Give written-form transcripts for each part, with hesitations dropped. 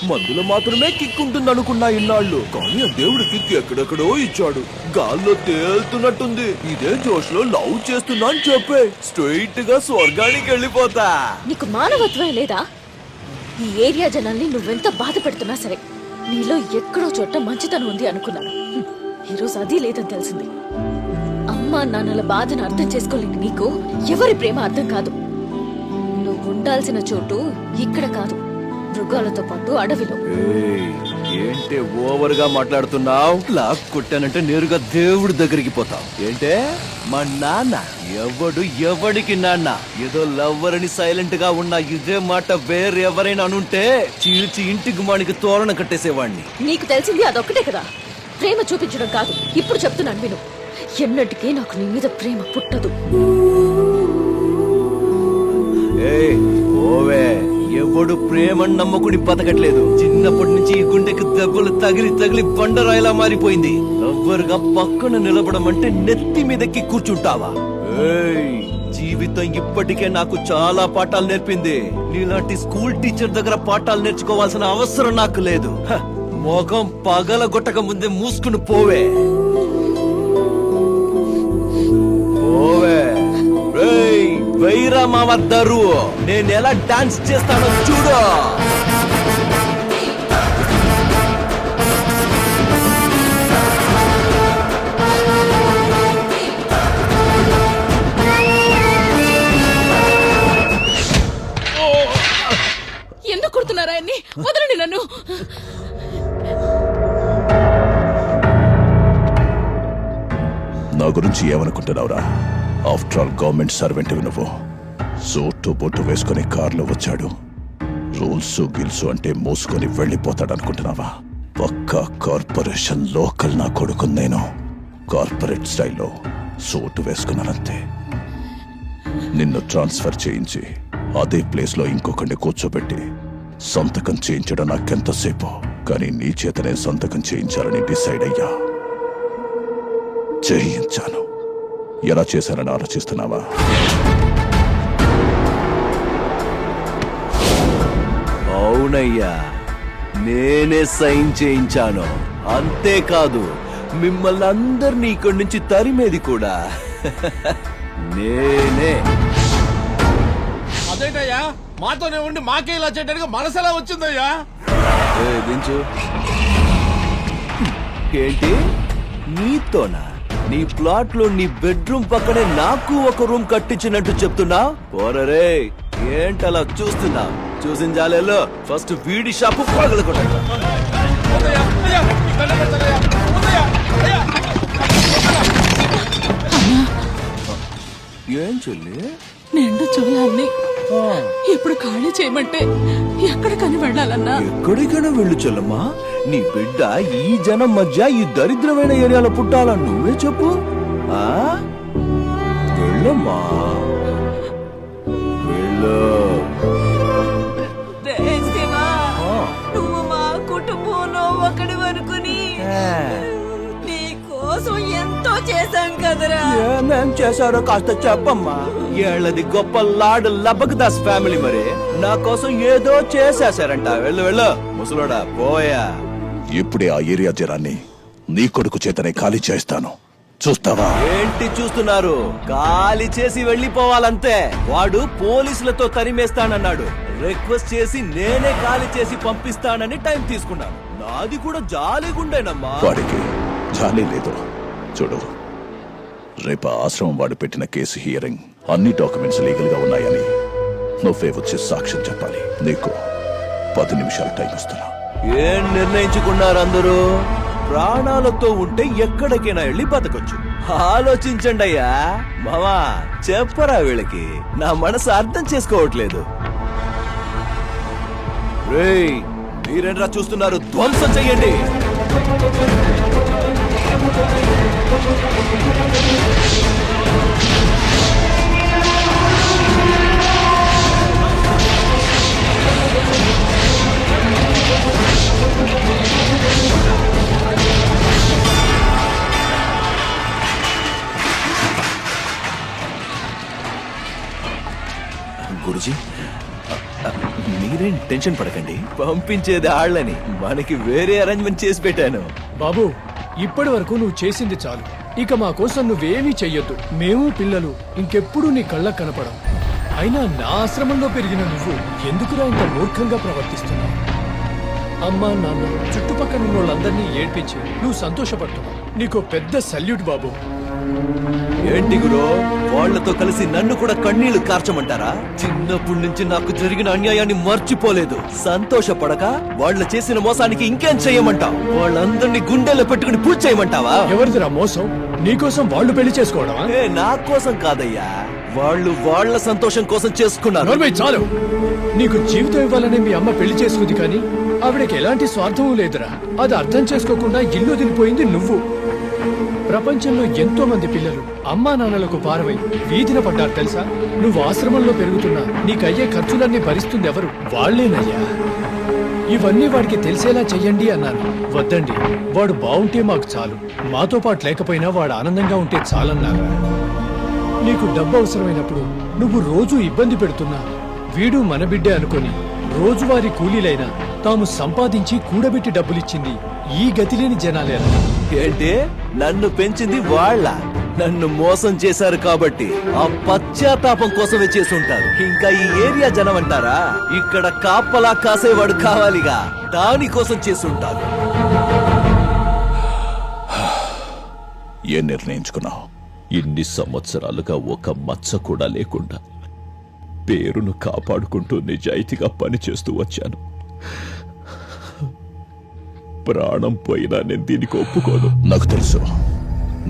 మందులో మాత్రమే కిక్ ఉంటుంది అనుకున్నా ఇన్నాళ్ళు, కానీ ఆ దేవుడు కిక్ ఎక్కడెక్కడో ఇచ్చాడు. గాల్లో తేలుతున్నట్టుంది. ఇదే జోష్ లో లవ్ చేస్తున్నా అని చెప్పే స్ట్రైట్ గా స్వర్గానికి వెళ్ళిపోతా. నీకు మానవత్వం లేదా? ఈ ఏరియా జనాల్ని నువ్వెంత బాధ పెడుతున్నా సరే నీలో ఎక్కడో చోట మంచితనం ఉంది అనుకున్నాను. ఈరోజు అది లేదని తెలిసింది. అమ్మా నాన్నల బాధను అర్థం చేసుకోలేని నీకు ఎవరి ప్రేమ అర్థం కాదు. నువ్వు ఉండాల్సిన చోటు ఇక్కడ కాదు, మృగాలతో పాటు అడవిలో. ఏంటే ఓవర్ గా మాట్లాడుతున్నావు? లాక్ కొట్టానంటే నేరుగా దేవుడి దగ్గరికి పోతావు ఏంటే? మా నాన్న ఎవడికి నాన్న? ఏదో లవ్వర్ అని సైలెంట్ గా ఉన్న ఇదే మాట వేరెవరైనా అనుంటే చీల్చి ఇంటికి మానికి తోరణ కట్టేసేవాడిని. నీకు తెలిసింది అదొక్కటే కదా, ప్రేమ చూపించడం కాదు. ఇప్పుడు చెప్తున్నాను విను, ఎన్నటికీ నాకు నీ మీద ప్రేమ పుట్టదు. ఓవే, ఎవడు ప్రేమను నమ్మకుని బతకట్లేదు. చిన్నప్పటి నుంచి ఈ గుండెకి దెబ్బలు తగిలి తగిలి బండరాయిలా మారిపోయింది. లవ్వర్గా పక్కన నిలబడమంటే నెత్తి మీదకి కూర్చుంటావా? జీవితం ఇప్పటికే నాకు చాలా పాఠాలు నేర్పింది. నీలాంటి స్కూల్ టీచర్ దగ్గర పాఠాలు నేర్చుకోవాల్సిన అవసరం నాకు లేదు. మొగం పగల గొట్టక ముందే మూసుకుని పోవే. వైరా మామద్దరు, నేను ఎలా డాన్స్ చేస్తానో చూడు. ఎందుకు కొడుతున్నారా? వదలండి నన్ను. నా గురించి ఏమనుకుంటున్నావురా? ఆఫ్టర్ ఆల్ గవర్నమెంట్ సర్వెంట్ నువ్వు. సూటు బొట్టు వేసుకుని కార్లో వచ్చాడు. రూల్స్ గిల్సు అంటే మోసుకొని వెళ్ళిపోతాడనుకుంటున్నావా? పక్కా కార్పొరేషన్ లోకల్ నా కొడుకు. నేను కార్పొరేట్ స్టైల్లో సూటు వేసుకున్నానంతే. నిన్ను ట్రాన్స్ఫర్ చేయించి అదే ప్లేస్ లో ఇంకొకరిని కూర్చోబెట్టి సంతకం చేయించడం నాకెంతసేపు, కానీ నీ చేతనే సంతకం చేయించాలని డిసైడ్ అయ్యా. చేయించాను. ఎలా చేశానని ఆలోచిస్తున్నావా? అవునయ్యా, నేనే సైన్ చేయించాను. అంతేకాదు, మిమ్మల్ని అందరినీ ఇక్కడి నుంచి తరిమేది కూడా నేనే. అదేంటయ్యా, మాతోనే ఉండి మాకే ఇలా చేయడానికి మనసెలా వచ్చిందయ్యా? దించు. ఏంటి నీతోనా? నీ ప్లాట్ లో నీ బెడ్రూమ్ పక్కనే నాకు ఒక రూమ్ కట్టించినట్టు చెప్తున్నా? పోరరే, ఏంటలా చూస్తున్నా? చూసిన జాలేలో ఫస్ట్ వీడి షాపు పగలకొట్ట. ఏం చెల్లి? నిండు చూడాలని ఇప్పుడు ఖాళీ చేయమంటే ఎక్కడికని వెళ్ళాలన్నా? ఎక్కడికైనా వెళ్ళు చెల్లమ్మా. నీ బిడ్డ ఈ జనం మధ్య ఈ దరిద్రమైన ఏరియాలో పుట్టాలా? నువ్వే చెప్పు. వెళ్ళమ్మా, వెళ్ళు. నువ్వు మా కుటుంబంలో ఒకటి వరకుని నీకోసం ఎంతో చేశాం కదరా. ఏమేం చేశారో కాస్త చెప్పమ్మా. ఏళ్ళది గొప్ప లాడ్ లబక్దాస్ ఫ్యామిలీ, మరి నా కోసం ఏదో చేసేశారంట. వెళ్ళు వెళ్ళు ముసలోడా, పోయా. ఇప్పుడే ఆ ఏరియా జనాన్ని నీ కొడుకు చేతనే ఖాళీ చేస్తాను. చూస్తావా? ఏంటి చూస్తున్నారు? ఖాళీ చేసి వెళ్ళిపోవాలంతే. వాడు పోలీసులతో తరిమేస్తానన్నాడు. రిక్వెస్ట్ చేసి నేనే ఖాళీ చేసి పంపిస్తానని టైం తీసుకున్నాను. నాది కూడా జాలీగుండేనమ్మా. వాడికి జాలీ లేదు. చూడు, రేపు ఆశ్రమం వాడు పెట్టిన కేసు హియరింగ్ అన్ని డాక్యుమెంట్స్ లీగల్ గా ఉన్నాయని నువ్వే వచ్చి సాక్ష్యం చెప్పాలి. నీకు 10 నిమిషాలు టైం ఇస్తున్నా. ఏం నిర్ణయించుకున్నారు అందరూ? ప్రాణాలతో ఉంటే ఎక్కడికైనా వెళ్ళి బతకొచ్చు. ఆలోచించండి అయ్యా. మామా, చెప్పరా వీళ్ళకి, నా మనసు అర్థం చేసుకోవట్లేదు. రేయ్, మీరేంట్రా చూస్తున్నారు? ధ్వంసం చెయ్యండి. గురుజీ, మీరేంటి టెన్షన్ పడకండి, పంపించేది ఆళ్ళని. మనకి వేరే అరేంజ్మెంట్ చేసి పెట్టాను. బాబు, ఇప్పటి వరకు నువ్వు చేసింది చాలు. ఇక మా కోసం నువ్వేమీ చెయ్యొద్దు. మేము పిల్లలు ఇంకెప్పుడు నీ కళ్ళకు కనపడం. అయినా నా ఆశ్రమంలో పెరిగిన నువ్వు ఎందుకురా ఇంత మూర్ఖంగా ప్రవర్తిస్తున్నావు? అమ్మా నాన్న చుట్టుపక్కల ఉన్న వాళ్ళందరినీ ఏడ్పించి నువ్వు సంతోషపడుతున్నావు. నీకు పెద్ద సల్యూట్ బాబు. ఏంటి గురో, వాళ్లతో కలిసి నన్ను కూడా కన్నీళ్లు కార్చమంటారా? చిన్నప్పటి నుంచి నాకు జరిగిన అన్యాయాన్ని మర్చిపోలేదు. సంతోషపడక వాళ్ళ చేసిన మోసానికి ఇంకేం చెయ్యమంటావు? వాళ్ళందరినీ గుండెల్లో పెట్టుకుని పూజ చేయమంటావా? ఎవరిదిరా మోసం? నీకోసం వాళ్ళు పెళ్లి చేసుకోవడమా? నా కోసం కాదయ్యా, వాళ్ళు వాళ్ళ సంతోషం కోసం చేసుకున్నారు. నోర్మై చాలు. నీకు జీవితం ఇవ్వాలని మీ అమ్మ పెళ్లి చేసుకుంది, కానీ ఆవిడకి ఎలాంటి స్వార్థమూ లేదురా. అది అర్థం చేసుకోకుండా ఇల్లు వదిలిపోయింది నువ్వు. ప్రపంచంలో ఎంతో మంది పిల్లలు అమ్మా నాన్నలకు పారవై వీధిన పడ్డారు తెలుసా? నువ్వు ఆశ్రమంలో పెరుగుతున్నా నీకయ్యే ఖర్చులన్నీ భరిస్తుంది ఎవరు? వాళ్లేనయ్యా. ఇవన్నీ వాడికి తెలిసేలా చెయ్యండి అన్నాను. వద్దండి, వాడు బావుంటే మాకు చాలు. మాతో పాటు లేకపోయినా వాడు ఆనందంగా ఉంటే చాలన్నారా. నీకు డబ్బు అవసరమైనప్పుడు నువ్వు రోజు ఇబ్బంది పెడుతున్నా వీడు మన బిడ్డే అనుకొని రోజువారీ కూలీలైనా తాము సంపాదించి కూడబెట్టి డబ్బులిచ్చింది ఈ గతిలేని జనాలేనా? ఏంటి, నన్ను పెంచింది వాళ్ళ? నన్ను మోసం చేశారు కాబట్టి ఆ పశ్చాత్తాపం కోసమే చేసి ఉంటారు. ఇంకా ఈ ఏరియా జనం అంటారా? ఇక్కడ కాపలా కాసేవాడు కావాలిగా, దానికోసం చేసి ఉంటారు. ఏం నిర్ణయించుకున్నావు? ఇన్ని సంవత్సరాలుగా ఒక మచ్చ కూడా లేకుండా పేరును కాపాడుకుంటూ నిజాయితీగా పనిచేస్తూ వచ్చాను. ప్రాణం పోయినా నేను దీనికి ఒప్పుకోను. నాకు తెలుసు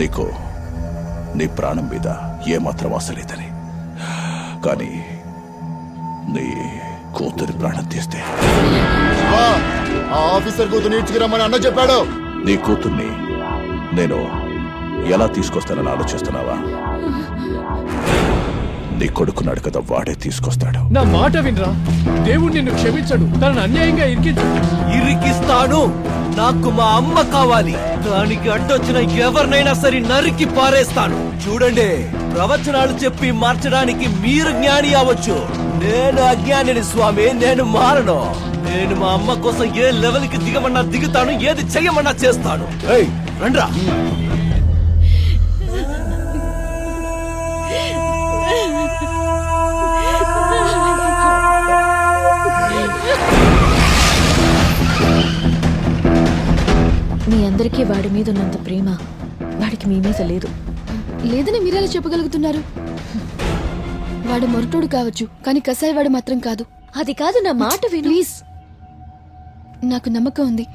నీకు నీ ప్రాణం మీద ఏమాత్రం ఆశ లేదని. కానీ నీ కూతురి ప్రాణం తీస్తే ఆ ఆఫీసర్ కూతురు నేర్చుకురమ్మని అన్న చెప్పాడు. నీ కూతుర్ని నేను ఎలా తీసుకొస్తానని ఆలోచిస్తున్నావా? నీ కొడుకున్నాడు కదా, వాడే తీసుకొస్తాడు. నా మాట వినరా. దేవుడు నిన్ను క్షమించడు. తనను అన్యాయంగా ఇరికిస్తాను. నాకు మా అమ్మ కావాలి. దానికి అడ్డొచ్చిన ఎవరినైనా సరే నరికి పారేస్తాను. చూడండి, ప్రవచనాలు చెప్పి మార్చడానికి మీరు జ్ఞాని అవ్వచ్చు, నేను అజ్ఞానిని స్వామి. నేను మారను. నేను మా అమ్మ కోసం ఏ లెవెల్ కి దిగమన్నా దిగుతాను, ఏది చెయ్యమన్నా చేస్తాను. ఏయ్ రండ్రా. మీ అందరికీ వాడి మీద ఉన్నంత ప్రేమ వాడికి మీ మీద లేదు. లేదని మీరెలా చెప్పగలుగుతున్నారు? వాడు మొరటోడు కావచ్చు, కానీ కసాయి వాడు మాత్రం కాదు. అది కాదు, నా మాట విను. ప్లీజ్, నాకు నమ్మకం ఉంది.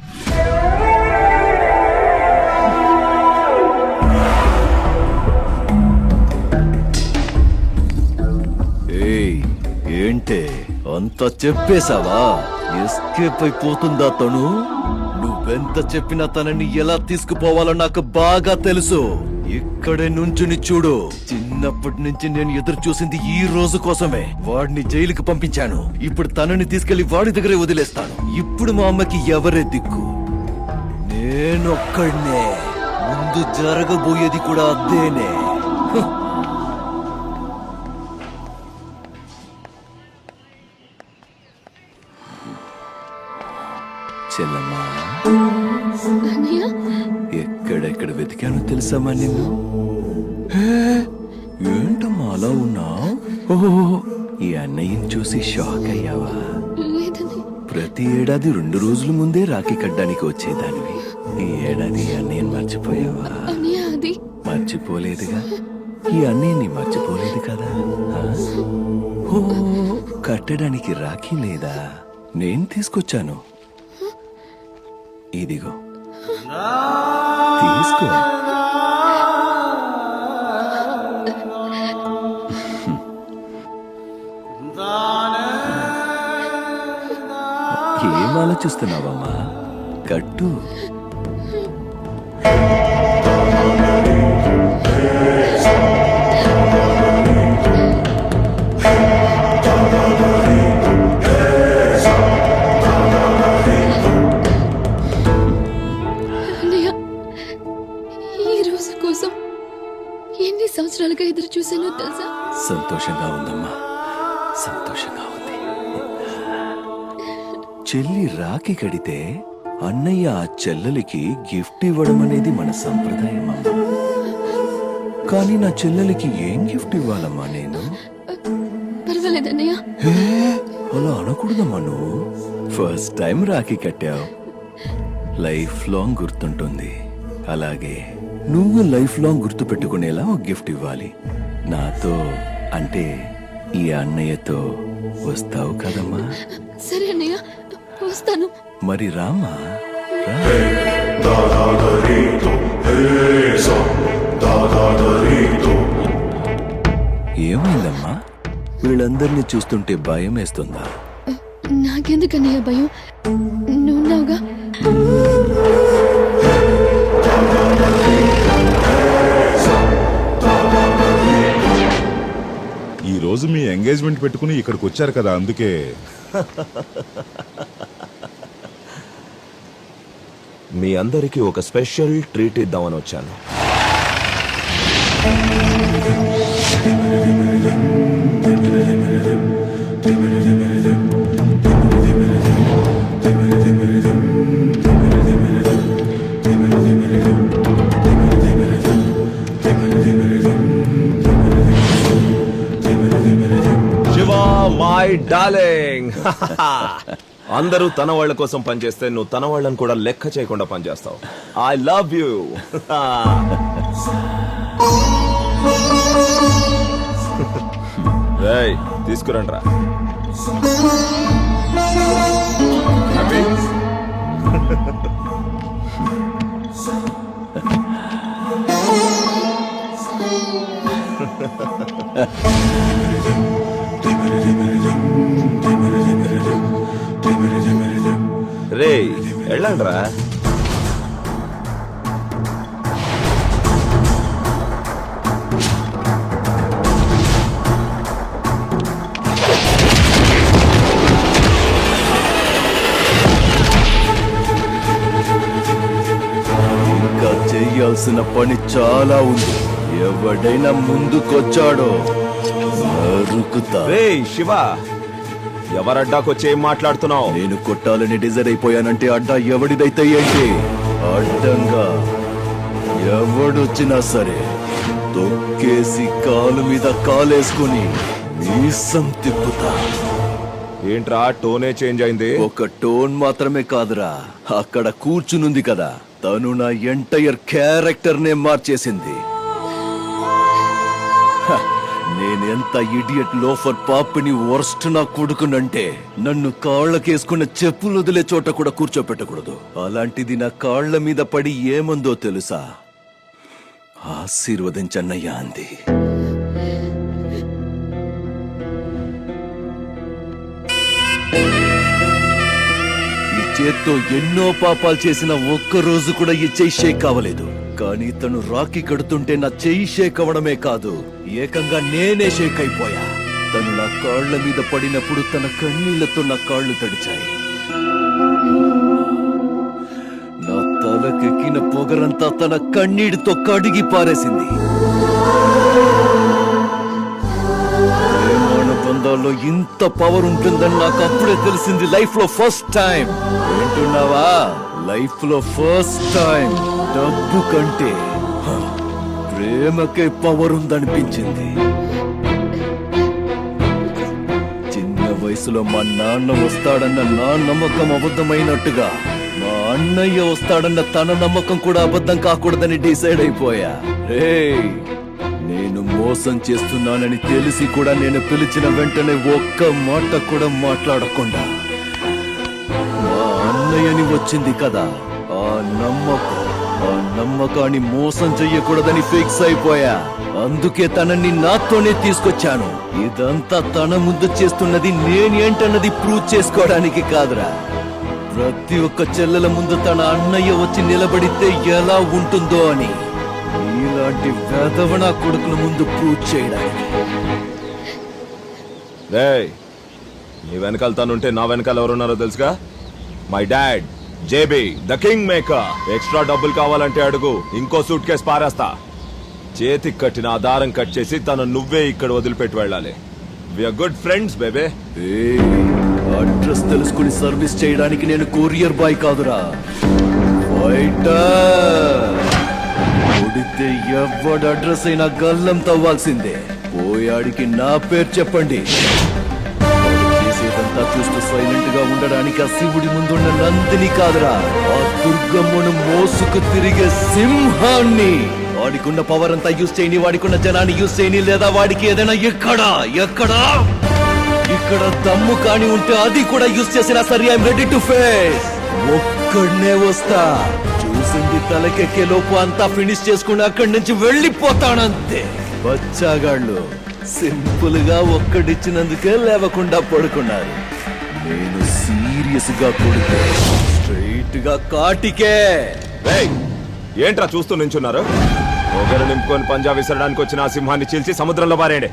ఏయ్, ఏంటే అంతా చెప్పేశావా? ఎస్కేప్ అయిపోతుందా తను? నువ్వెంత చెప్పినా తనని ఎలా తీసుకుపోవాలో నాకు బాగా తెలుసు. ఇక్కడే నుంచుని చూడు. చిన్నప్పటి నుంచి నేను ఎదురు చూసింది ఈ రోజు కోసమే. వాడిని జైలుకి పంపించాను. ఇప్పుడు తనని తీసుకెళ్లి వాడి దగ్గరే వదిలేస్తాను. ఇప్పుడు మా అమ్మకి ఎవరే దిక్కు? నేనొక్కడ్నే. ముందు జరగబోయేది కూడా అదేనే. చెల్లమ్మా, ఎక్కడెక్కడ వెతికానో తెలుసామా నిన్ను? ఏంటమ్మా అలా ఉన్నావు? ఓహో, ఈ అన్నయ్యని చూసి షాక్ అయ్యావా? లేదని. ప్రతి ఏడాది 2 రోజుల ముందే రాఖీ కట్టడానికి వచ్చేదానివి. ఈ ఏడాది అన్నయ్యని మర్చిపోయావా? అది మర్చిపోలేదుగా. ఈ అన్నయ్యని మర్చిపోలేదు కదా? ఓ, కట్టడానికి రాఖీ లేదా? నేను తీసుకొచ్చాను. ఇదిగో తీసుకో. ఏం ఆలోచిస్తున్నావమ్మా? కట్టు. సంవత్సరాలుగా ఎదురు చూసానో తెలుసా? సంతోషంగా ఉందమ్మా, సంతోషంగా ఉంది. చెల్లి రాఖీ కడితే అన్నయ్య ఆ చెల్లెలికి గిఫ్ట్ ఇవ్వడం అనేది మన సంప్రదాయం అమ్మా. కానీ నా చెల్లెలికి ఏం గిఫ్ట్ ఇవ్వాలమ్మా నేను? పర్వాలేదన్నయ్య. హే, అలా అనకూడదమ్మా. నువ్వు ఫస్ట్ టైం రాఖీ కట్టావు, లైఫ్ లాంగ్ గుర్తుంటుంది. అలాగే నువ్వు లైఫ్ లాంగ్ గుర్తు పెట్టుకునేలా ఒక గిఫ్ట్ ఇవ్వాలి. నాతో అంటే ఈ అన్నయ్యతో వస్తావు కదమ్మా? సరే అన్నయ్య, వస్తాను. మరి రామా రా. ఏమైందమ్మా? వీళ్ళందరినీ చూస్తుంటే భయం వేస్తుందా? నాకెందుకన్నయ్య భయం? నువ్వున్నావుగా. ఈ రోజు మీ ఎంగేజ్మెంట్ పెట్టుకుని ఇక్కడికి వచ్చారు కదా, అందుకే. మీ అందరికీ ఒక స్పెషల్ ట్రీట్ ఇద్దామని వచ్చాను. శివ మై డార్లింగ్, అందరూ తన వాళ్ళ కోసం పనిచేస్తే నువ్వు తన వాళ్ళని కూడా లెక్క చేయకుండా పనిచేస్తావు. I love you. తీసుకురండి రా. రే వెళ్ళండి రా. ఇంకా చెయ్యాల్సిన పని చాలా ఉంది. ఎవడైనా ముందుకొచ్చాడో నరుకుతా. రే శివ, ఎవరడ్డాకొచ్చి ఏం మాట్లాడుతున్నావు? నేను కొట్టాలని డిజైర్ అయిపోయానంటే అడ్డా ఎవడిదైతే ఏంటి? అడ్డంగా ఎవడొచ్చినా సరే తొక్కేసి కాలు మీద కాలేసుకుని మీసం తిప్పుతా. ఏంట్రా టోనే చేంజ్ అయింది? ఒక టోన్ మాత్రమే కాదురా, అక్కడ కూర్చునుంది కదా తను నా ఎంటైర్ క్యారెక్టర్ నే మార్చేసింది. హ, నేనెంత ఇడియట్ లోఫర్ పాపిని వర్స్ట్ నా కొడుకునంటే నన్ను కాళ్ళకేసుకున్న చెప్పులు వదిలే చోట కూడా కూర్చోపెట్టకూడదు. అలాంటిది నా కాళ్ల మీద పడి ఏమందో తెలుసా? ఆశీర్వదించన్నయ్యా అంది. ఈ చేత్తో ఎన్నో పాపాలు చేసిన ఒక్క రోజు కూడా ఈ చెయ్యి షేక్ అవ్వలేదు. కానీ తను రాఖీ కడుతుంటే నా చెయ్యి షేక్ అవ్వడమే కాదు, ఏకంగా నేనే షేక్ అయిపోయా. తను నా కాళ్ల మీద పడినప్పుడు తన కన్నీళ్లతో నా కాళ్లు తడిచాయి. నా తలకెక్కిన పొగరంతా తన కన్నీటితో కడిగి పారేసింది. బంధాల్లో ఇంత పవర్ ఉంటుందని నాకు అప్పుడే తెలిసింది. లైఫ్ లో ఫస్ట్ టైం. వింటున్నావా? లైఫ్ లో ఫస్ట్ టైం డబ్బు కంటే ప్రేమకే పవర్ ఉందనిపించింది. చిన్న వయసులో మా నాన్న వస్తాడన్న నా నమ్మకం అబద్ధమైనట్టుగా మా అన్నయ్య వస్తాడన్న తన నమ్మకం కూడా అబద్ధం కాకూడదని డిసైడ్ అయిపోయా. నేను మోసం చేస్తున్నానని తెలిసి కూడా నేను పిలిచిన వెంటనే ఒక్క మాట కూడా మాట్లాడకుండా మా అన్నయ్యని వచ్చింది కదా, ఆ నమ్మకాన్ని మోసం చెయ్యకూడదని ఫిక్స్ అయిపోయా. అందుకే తనని నాతోనే తీసుకొచ్చాను. ఇదంతా తన ముందు చేస్తున్నది నేనేంటన్నది ప్రూవ్ చేసుకోవడానికి కాదురా, ప్రతి ఒక్క చెల్లెల ముందు తన అన్నయ్య వచ్చి నిలబడితే ఎలా ఉంటుందో అని ఇలాంటి వేదవన కొడుకుల ముందు ప్రూవ్ చేయడానికి. నీ వెనకాల తనుంటే నా వెనకాల ఎవరున్నారో తెలుసుగా? My dad JB the king maker. Extra డబ్బులు కావాలంటే అడుగు, ఇంకో సూట్ కేసు పారేస్తా. చేతికి కట్టిన ఆధారం కట్ చేసి తను నువ్వే ఇక్కడ వదిలిపెట్టి వెళ్ళాలి. వి ఆర్ గుడ్ ఫ్రెండ్స్ బేబే. అడ్రస్ తెలుసుకుని సర్వీస్ చేయడానికి నేను కొరియర్ బాయ్ కాదురా, ఫైటర్. కొడితే ఎవడు అడ్రస్ అయినా గల్లం తవ్వాల్సిందే. పోయాడికి నా పేరు చెప్పండి. చేసేదంతా చూస్తూ సైలెంట్ గా ఉండడానికి ఆ శివుడి ముందున్న నందిని కాదురా, ఆ దుర్గమ్మను మోసుకు తిరిగే సింహాన్ని. వాడికున్న పవర్ అంతా యూజ్ చేయని, వాడికున్న జనాన్ని యూజ్ చేయని, లేదా వాడికి ఏదైనా ఎక్కడా ఇక్కడ దమ్ము కాని ఉంటే అది కూడా యూజ్ చేసినా సరే, ఐఎమ్ రెడీ టు ఫేస్. ఒక్కడనే వస్తా, చూసింది తలకెక్కే లోపు అంతా ఫినిష్ చేసుకుని అక్కడి నుంచి వెళ్ళిపోతానంతే. బచ్చాగాళ్ళు సింపుల్ గా ఒక్కడిచ్చినందుకే లేవకుండా పడుకున్నారు. నేను సీరియస్ గా కొడితే స్ట్రైట్ గా కాటికే. రేయ్, ఏంట్రా చూస్తూ నించున్నారు? ఒకరు నింపుకొని పంజా విసరడానికి వచ్చిన ఆ సింహాన్ని చీల్చి సముద్రంలో పారేయండి.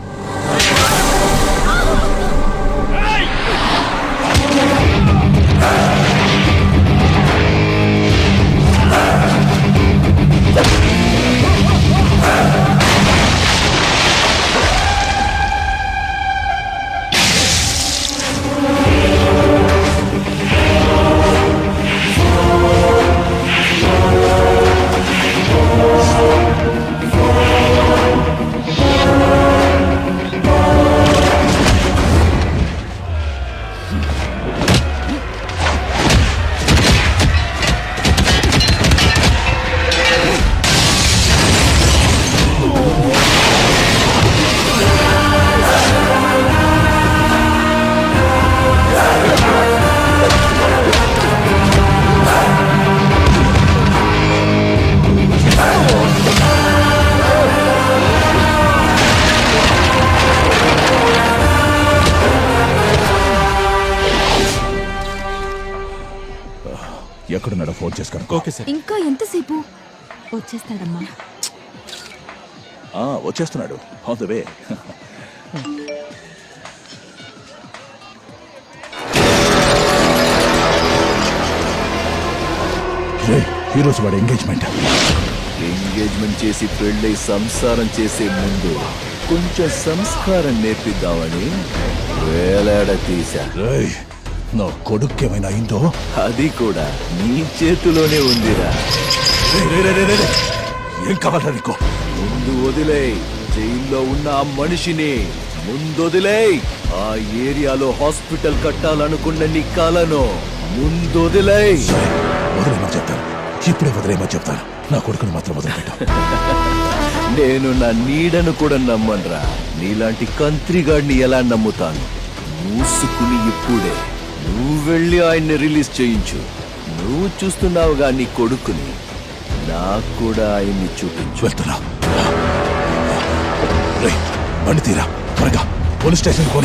ఎక్కడున్నాడో ఫోన్ చేసుకుని. Okay sir. ఇంకా ఎంతసేపు? వచ్చేస్తాడమ్మా. వచ్చేస్తున్నాడు. On the way. ఈ రోజు వాడు ఎంగేజ్మెంట్ చేసి పెళ్ళై సంసారం చేసే ముందు కొంచెం సంస్కారం నేర్పిద్దామని వేలాడ తీశా. నా కొడుకేమైనా అయిందో? అది కూడా నీ చేతిలోనే ఉందిరా. ఏం కావాలా నీకు? ముందు వదిలేయ్, జైల్లో ఉన్న ఆ మనిషిని ముందొదిలేయ్. ఆ ఏరియాలో హాస్పిటల్ కట్టాలనుకున్న నీ కలను ముందొదిలేయ్. వదిలేమని చెప్తాను, ఇప్పుడే వదిలేమని చెప్తాను. నా కొడుకుని మాత్రం వదిలిపెట్టు. నేను నా నీడను కూడా నమ్మనురా. నీలాంటి కంత్రిగాడిని ఎలా నమ్ముతాను? మూసుకుని ఇప్పుడే నువ్వు వెళ్ళి ఆయన్ని రిలీజ్ చేయించు. నువ్వు చూస్తున్నావుగా నీ కొడుకుని, నాకు కూడా ఆయన్ని చూపించు. వెళ్తున్నా. బండి తీరా, త్వరగా పోలీస్ స్టేషన్ పోనీ.